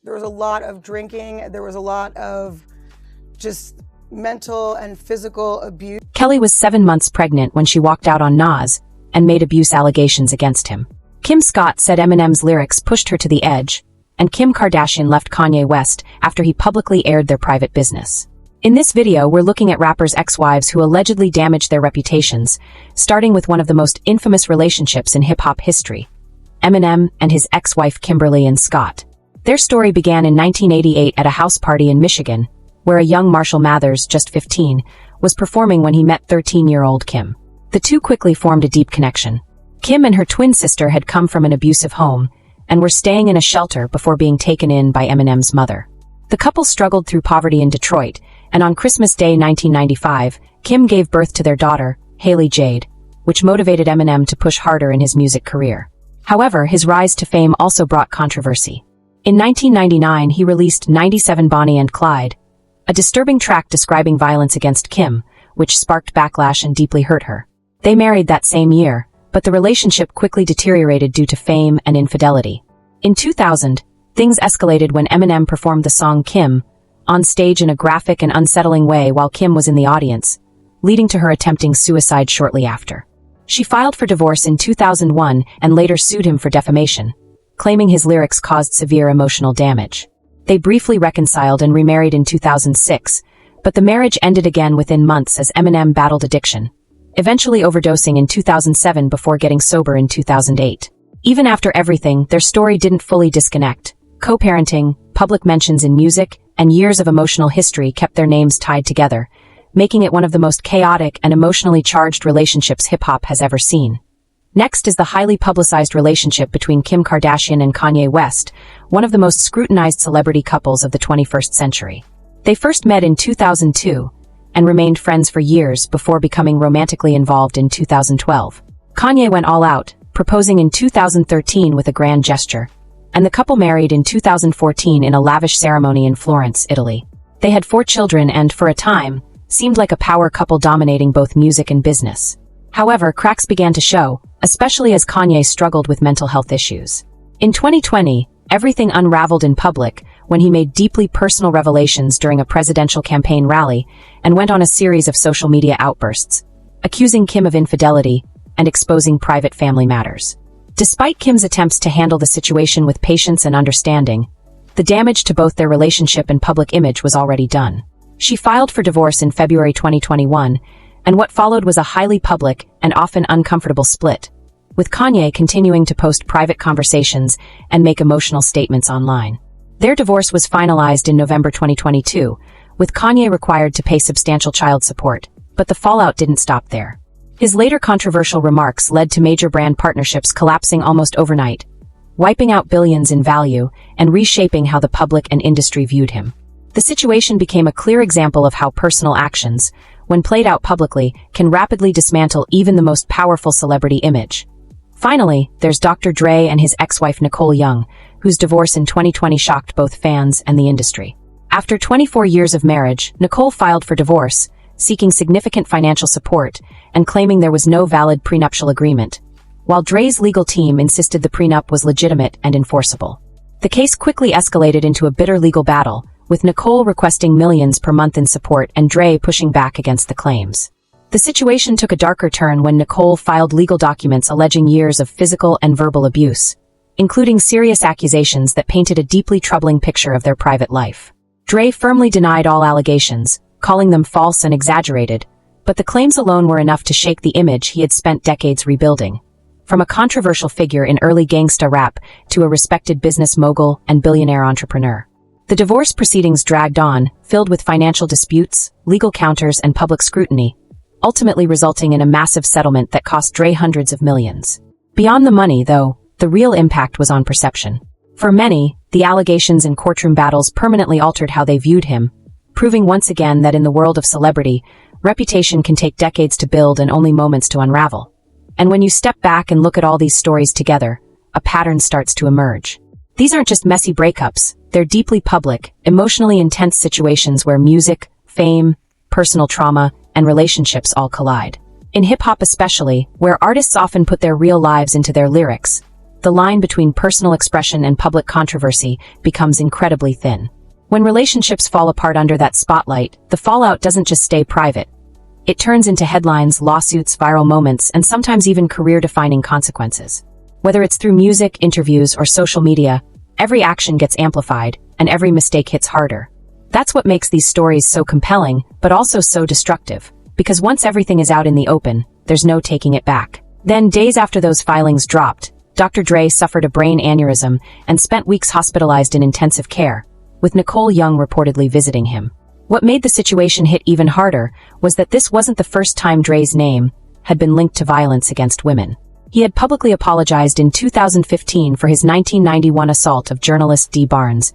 There was a lot of drinking. There was a lot of just mental and physical abuse. Kelly was 7 months pregnant when she walked out on Nas and made abuse allegations against him. Kim Scott said Eminem's lyrics pushed her to the edge, and Kim Kardashian left Kanye West after he publicly aired their private business. In this video, we're looking at rappers' ex-wives who allegedly damaged their reputations, starting with one of the most infamous relationships in hip-hop history, Eminem and his ex-wife Kimberly and Scott. Their story began in 1988 at a house party in Michigan, where a young Marshall Mathers, just 15, was performing when he met 13-year-old Kim. The two quickly formed a deep connection. Kim and her twin sister had come from an abusive home and were staying in a shelter before being taken in by Eminem's mother. The couple struggled through poverty in Detroit, and on Christmas Day 1995, Kim gave birth to their daughter, Haley Jade, which motivated Eminem to push harder in his music career. However, his rise to fame also brought controversy. In 1999, he released 97 Bonnie and Clyde, a disturbing track describing violence against Kim, which sparked backlash and deeply hurt her. They married that same year, but the relationship quickly deteriorated due to fame and infidelity. In 2000, things escalated when Eminem performed the song Kim on stage in a graphic and unsettling way while Kim was in the audience, leading to her attempting suicide shortly after. She filed for divorce in 2001 and later sued him for defamation, claiming his lyrics caused severe emotional damage. They briefly reconciled and remarried in 2006, but the marriage ended again within months as Eminem battled addiction, eventually overdosing in 2007 before getting sober in 2008. Even after everything, their story didn't fully disconnect. Co-parenting, public mentions in music, and years of emotional history kept their names tied together, making it one of the most chaotic and emotionally charged relationships hip-hop has ever seen. Next is the highly publicized relationship between Kim Kardashian and Kanye West, one of the most scrutinized celebrity couples of the 21st century. They first met in 2002 and remained friends for years before becoming romantically involved in 2012. Kanye went all out, proposing in 2013 with a grand gesture, and the couple married in 2014 in a lavish ceremony in Florence, Italy. They had 4 children and, for a time, seemed like a power couple dominating both music and business. However, cracks began to show, especially as Kanye struggled with mental health issues. In 2020, everything unraveled in public when he made deeply personal revelations during a presidential campaign rally and went on a series of social media outbursts, accusing Kim of infidelity and exposing private family matters. Despite Kim's attempts to handle the situation with patience and understanding, the damage to both their relationship and public image was already done. She filed for divorce in February 2021, and what followed was a highly public and often uncomfortable split, with Kanye continuing to post private conversations and make emotional statements online. Their divorce was finalized in November 2022, with Kanye required to pay substantial child support, but the fallout didn't stop there. His later controversial remarks led to major brand partnerships collapsing almost overnight, wiping out billions in value and reshaping how the public and industry viewed him. The situation became a clear example of how personal actions, when played out publicly, can rapidly dismantle even the most powerful celebrity image. Finally, there's Dr. Dre and his ex-wife Nicole Young, whose divorce in 2020 shocked both fans and the industry. After 24 years of marriage, Nicole filed for divorce, seeking significant financial support and claiming there was no valid prenuptial agreement, while Dre's legal team insisted the prenup was legitimate and enforceable. The case quickly escalated into a bitter legal battle, with Nicole requesting millions per month in support and Dre pushing back against the claims. The situation took a darker turn when Nicole filed legal documents alleging years of physical and verbal abuse, including serious accusations that painted a deeply troubling picture of their private life. Dre firmly denied all allegations, calling them false and exaggerated, but the claims alone were enough to shake the image he had spent decades rebuilding. From a controversial figure in early gangsta rap to a respected business mogul and billionaire entrepreneur. The divorce proceedings dragged on, filled with financial disputes, legal counters, and public scrutiny, ultimately resulting in a massive settlement that cost Dre hundreds of millions. Beyond the money, though, the real impact was on perception. For many, the allegations and courtroom battles permanently altered how they viewed him, proving once again that in the world of celebrity, reputation can take decades to build and only moments to unravel. And when you step back and look at all these stories together, a pattern starts to emerge. These aren't just messy breakups, they're deeply public, emotionally intense situations where music, fame, personal trauma, and relationships all collide. In hip-hop especially, where artists often put their real lives into their lyrics, the line between personal expression and public controversy becomes incredibly thin. When relationships fall apart under that spotlight, the fallout doesn't just stay private. It turns into headlines, lawsuits, viral moments, and sometimes even career-defining consequences. Whether it's through music, interviews, or social media, every action gets amplified, and every mistake hits harder. That's what makes these stories so compelling, but also so destructive, because once everything is out in the open, there's no taking it back. Then, days after those filings dropped, Dr. Dre suffered a brain aneurysm and spent weeks hospitalized in intensive care, with Nicole Young reportedly visiting him. What made the situation hit even harder was that this wasn't the first time Dre's name had been linked to violence against women. He had publicly apologized in 2015 for his 1991 assault of journalist Dee Barnes,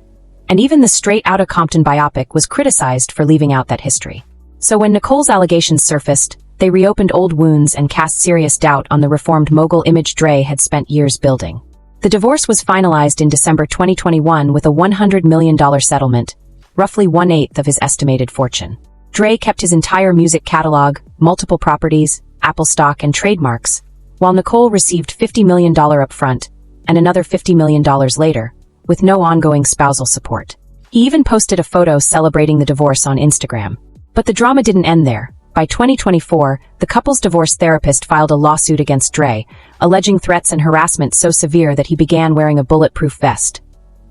and even the Straight Outta Compton biopic was criticized for leaving out that history. So when Nicole's allegations surfaced, they reopened old wounds and cast serious doubt on the reformed mogul image Dre had spent years building. The divorce was finalized in December 2021 with a $100 million settlement, roughly 1/8 of his estimated fortune. Dre kept his entire music catalog, multiple properties, Apple stock, and trademarks, while Nicole received $50 million upfront and another $50 million later, with no ongoing spousal support. He even posted a photo celebrating the divorce on Instagram. But the drama didn't end there. By 2024, the couple's divorce therapist filed a lawsuit against Dre, alleging threats and harassment so severe that he began wearing a bulletproof vest.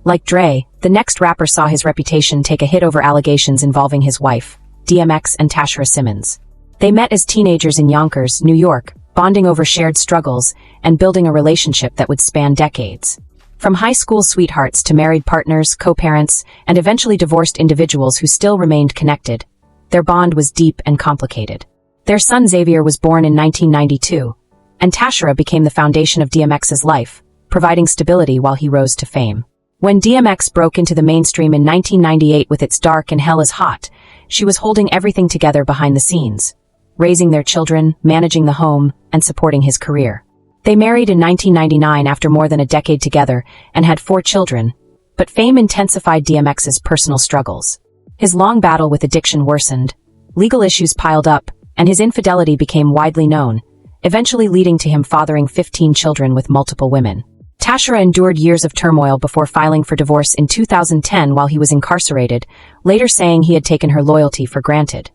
Like Dre, the next rapper saw his reputation take a hit over allegations involving his wife, DMX, and Tashara Simmons. They met as teenagers in Yonkers, New York, bonding over shared struggles and building a relationship that would span decades. From high school sweethearts to married partners, co-parents, and eventually divorced individuals who still remained connected, their bond was deep and complicated. Their son Xavier was born in 1992, and Tashara became the foundation of DMX's life, providing stability while he rose to fame. When DMX broke into the mainstream in 1998 with its Dark and Hell is Hot, she was holding everything together behind the scenes, raising their children, managing the home, and supporting his career. They married in 1999 after more than a decade together and had 4 children, but fame intensified DMX's personal struggles. His long battle with addiction worsened, legal issues piled up, and his infidelity became widely known, eventually leading to him fathering 15 children with multiple women. Tashara endured years of turmoil before filing for divorce in 2010 while he was incarcerated, later saying he had taken her loyalty for granted.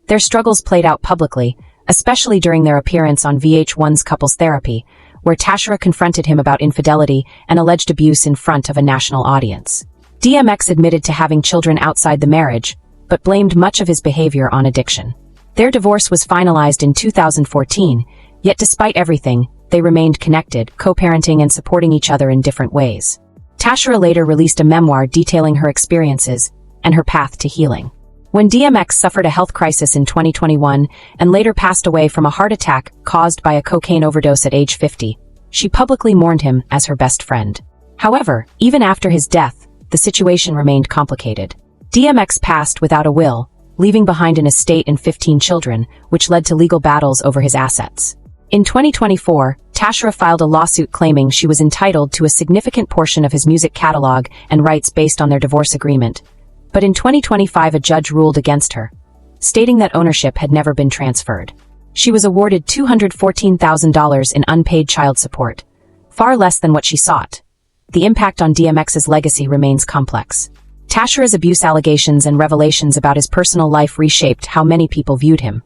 Their struggles played out publicly, especially during their appearance on VH1's Couples Therapy, where Tashara confronted him about infidelity and alleged abuse in front of a national audience. DMX admitted to having children outside the marriage, but blamed much of his behavior on addiction. Their divorce was finalized in 2014, yet despite everything, they remained connected, co-parenting and supporting each other in different ways. Tashara later released a memoir detailing her experiences and her path to healing. When DMX suffered a health crisis in 2021 and later passed away from a heart attack caused by a cocaine overdose at age 50, she publicly mourned him as her best friend. However, even after his death, the situation remained complicated. DMX passed without a will, leaving behind an estate and 15 children, which led to legal battles over his assets. In 2024, Tashara filed a lawsuit claiming she was entitled to a significant portion of his music catalog and rights based on their divorce agreement. But in 2025, a judge ruled against her, stating that ownership had never been transferred. She was awarded $214,000 in unpaid child support, far less than what she sought. The impact on DMX's legacy remains complex. Tashara's abuse allegations and revelations about his personal life reshaped how many people viewed him.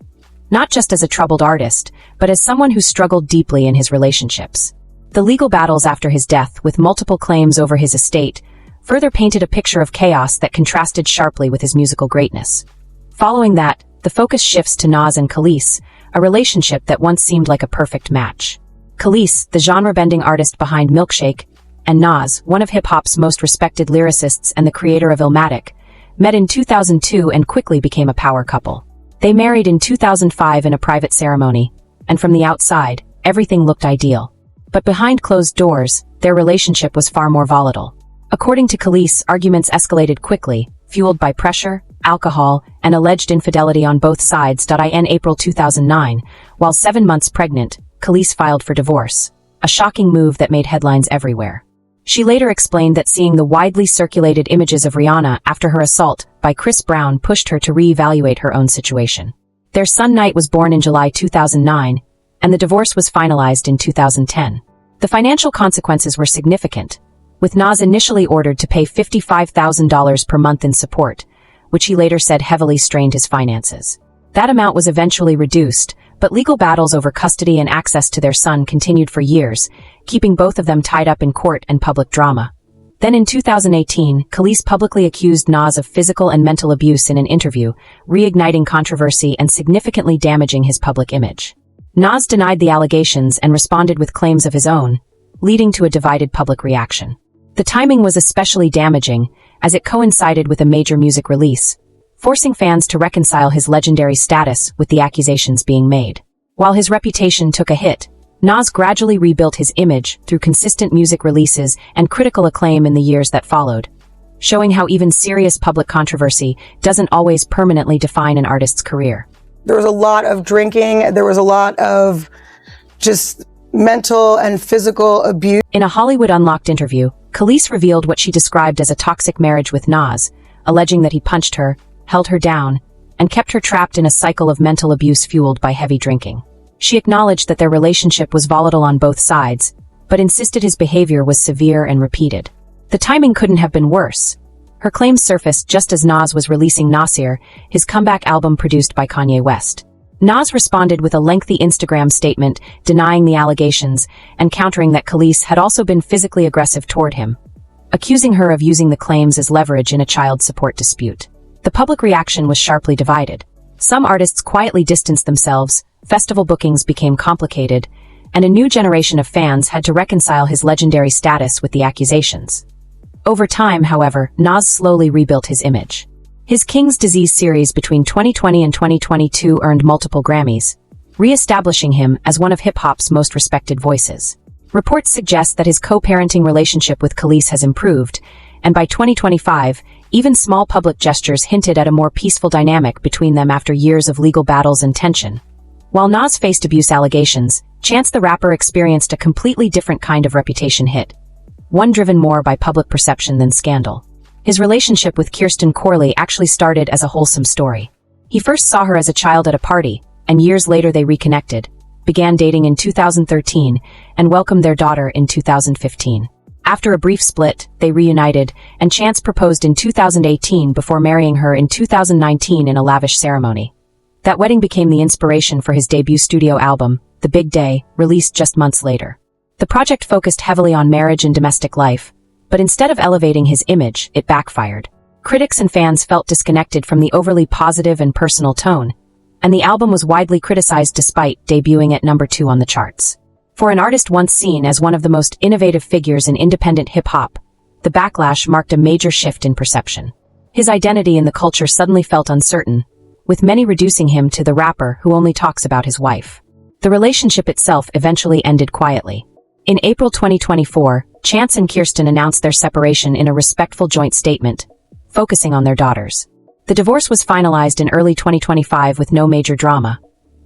Not just as a troubled artist, but as someone who struggled deeply in his relationships. The legal battles after his death, with multiple claims over his estate, further painted a picture of chaos that contrasted sharply with his musical greatness. Following that, the focus shifts to Nas and Khalees, a relationship that once seemed like a perfect match. Khalees, the genre-bending artist behind Milkshake, and Nas, one of hip-hop's most respected lyricists and the creator of Illmatic, met in 2002 and quickly became a power couple. They married in 2005 in a private ceremony, and from the outside, everything looked ideal. But behind closed doors, their relationship was far more volatile. According to Khalees, arguments escalated quickly, fueled by pressure, alcohol, and alleged infidelity on both sides. In April 2009, while 7 months pregnant, Khalees filed for divorce, a shocking move that made headlines everywhere. She later explained that seeing the widely circulated images of Rihanna after her assault by Chris Brown pushed her to reevaluate her own situation. Their son Knight was born in July 2009, and the divorce was finalized in 2010. The financial consequences were significant, with Nas initially ordered to pay $55,000 per month in support, which he later said heavily strained his finances. That amount was eventually reduced, but legal battles over custody and access to their son continued for years, keeping both of them tied up in court and public drama. Then in 2018, Khalees publicly accused Nas of physical and mental abuse in an interview, reigniting controversy and significantly damaging his public image. Nas denied the allegations and responded with claims of his own, leading to a divided public reaction. The timing was especially damaging, as it coincided with a major music release, forcing fans to reconcile his legendary status with the accusations being made. While his reputation took a hit, Nas gradually rebuilt his image through consistent music releases and critical acclaim in the years that followed, showing how even serious public controversy doesn't always permanently define an artist's career. There was a lot of drinking. There was a lot of just mental and physical abuse. In a Hollywood Unlocked interview, Khalees revealed what she described as a toxic marriage with Nas, alleging that he punched her, held her down, and kept her trapped in a cycle of mental abuse fueled by heavy drinking. She acknowledged that their relationship was volatile on both sides, but insisted his behavior was severe and repeated. The timing couldn't have been worse. Her claims surfaced just as Nas was releasing Nasir, his comeback album produced by Kanye West. Nas responded with a lengthy Instagram statement denying the allegations and countering that Khalees had also been physically aggressive toward him, accusing her of using the claims as leverage in a child support dispute. The public reaction was sharply divided. Some artists quietly distanced themselves, festival bookings became complicated, and a new generation of fans had to reconcile his legendary status with the accusations. Over time, however, Nas slowly rebuilt his image. His King's Disease series between 2020 and 2022 earned multiple Grammys, re-establishing him as one of hip-hop's most respected voices. Reports suggest that his co-parenting relationship with Khalees has improved, and by 2025, even small public gestures hinted at a more peaceful dynamic between them after years of legal battles and tension. While Nas faced abuse allegations, Chance the Rapper experienced a completely different kind of reputation hit, one driven more by public perception than scandal. His relationship with Kirsten Corley actually started as a wholesome story. He first saw her as a child at a party, and years later they reconnected, began dating in 2013, and welcomed their daughter in 2015. After a brief split, they reunited, and Chance proposed in 2018 before marrying her in 2019 in a lavish ceremony. That wedding became the inspiration for his debut studio album, The Big Day, released just months later. The project focused heavily on marriage and domestic life, but instead of elevating his image, it backfired. Critics and fans felt disconnected from the overly positive and personal tone, and the album was widely criticized despite debuting at number 2 on the charts. For an artist once seen as one of the most innovative figures in independent hip-hop, the backlash marked a major shift in perception. His identity in the culture suddenly felt uncertain, with many reducing him to the rapper who only talks about his wife. The relationship itself eventually ended quietly. In April 2024, Chance and Kirsten announced their separation in a respectful joint statement, focusing on their daughters. The divorce was finalized in early 2025 with no major drama.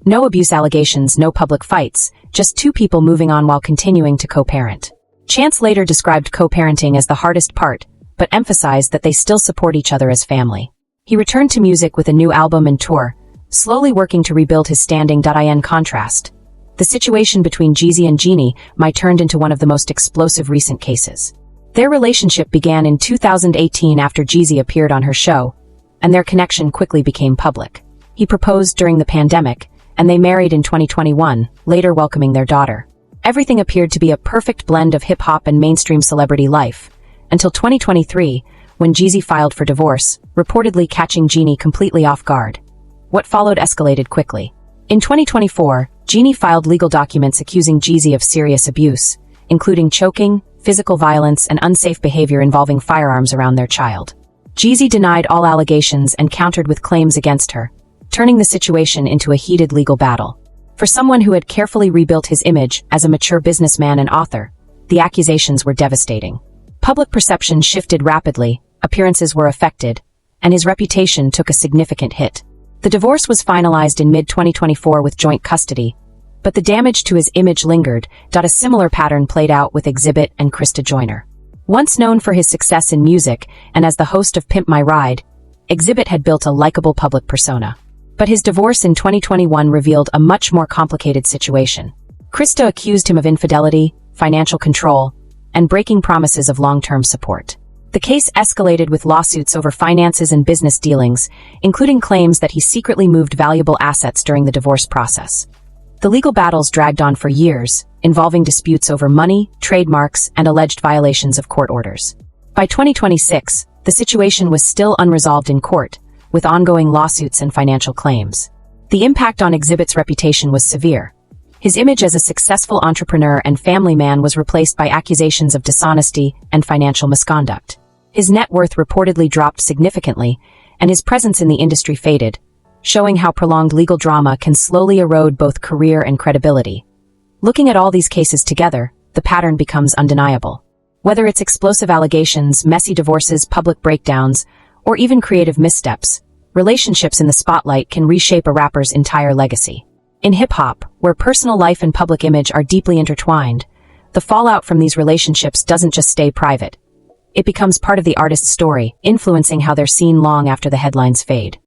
No abuse allegations, no public fights, just two people moving on while continuing to co-parent. Chance later described co-parenting as the hardest part, but emphasized that they still support each other as family. He returned to music with a new album and tour, slowly working to rebuild his standing. In contrast, the situation between Jeezy and Jeannie might turned into one of the most explosive recent cases. Their relationship began in 2018 after Jeezy appeared on her show, and their connection quickly became public. He proposed during the pandemic, and they married in 2021, later welcoming their daughter. Everything appeared to be a perfect blend of hip-hop and mainstream celebrity life, until 2023, when Jeezy filed for divorce, reportedly catching Jeannie completely off guard. What followed escalated quickly. In 2024, Jeannie filed legal documents accusing Jeezy of serious abuse, including choking, physical violence, and unsafe behavior involving firearms around their child. Jeezy denied all allegations and countered with claims against her, turning the situation into a heated legal battle. For someone who had carefully rebuilt his image as a mature businessman and author, the accusations were devastating. Public perception shifted rapidly, appearances were affected, and his reputation took a significant hit. The divorce was finalized in mid-2024 with joint custody, but the damage to his image lingered. A similar pattern played out with Xzibit and Krista Joyner. Once known for his success in music and as the host of Pimp My Ride, Xzibit had built a likable public persona. But his divorce in 2021 revealed a much more complicated situation. Krista accused him of infidelity, financial control, and breaking promises of long-term support. The case escalated with lawsuits over finances and business dealings, including claims that he secretly moved valuable assets during the divorce process. The legal battles dragged on for years, involving disputes over money, trademarks, and alleged violations of court orders. By 2026, the situation was still unresolved in court, with ongoing lawsuits and financial claims. The impact on Xzibit's reputation was severe. His image as a successful entrepreneur and family man was replaced by accusations of dishonesty and financial misconduct. His net worth reportedly dropped significantly, and his presence in the industry faded, showing how prolonged legal drama can slowly erode both career and credibility. Looking at all these cases together, the pattern becomes undeniable. Whether it's explosive allegations, messy divorces, public breakdowns, or even creative missteps, relationships in the spotlight can reshape a rapper's entire legacy. In hip-hop, where personal life and public image are deeply intertwined, the fallout from these relationships doesn't just stay private. It becomes part of the artist's story, influencing how they're seen long after the headlines fade.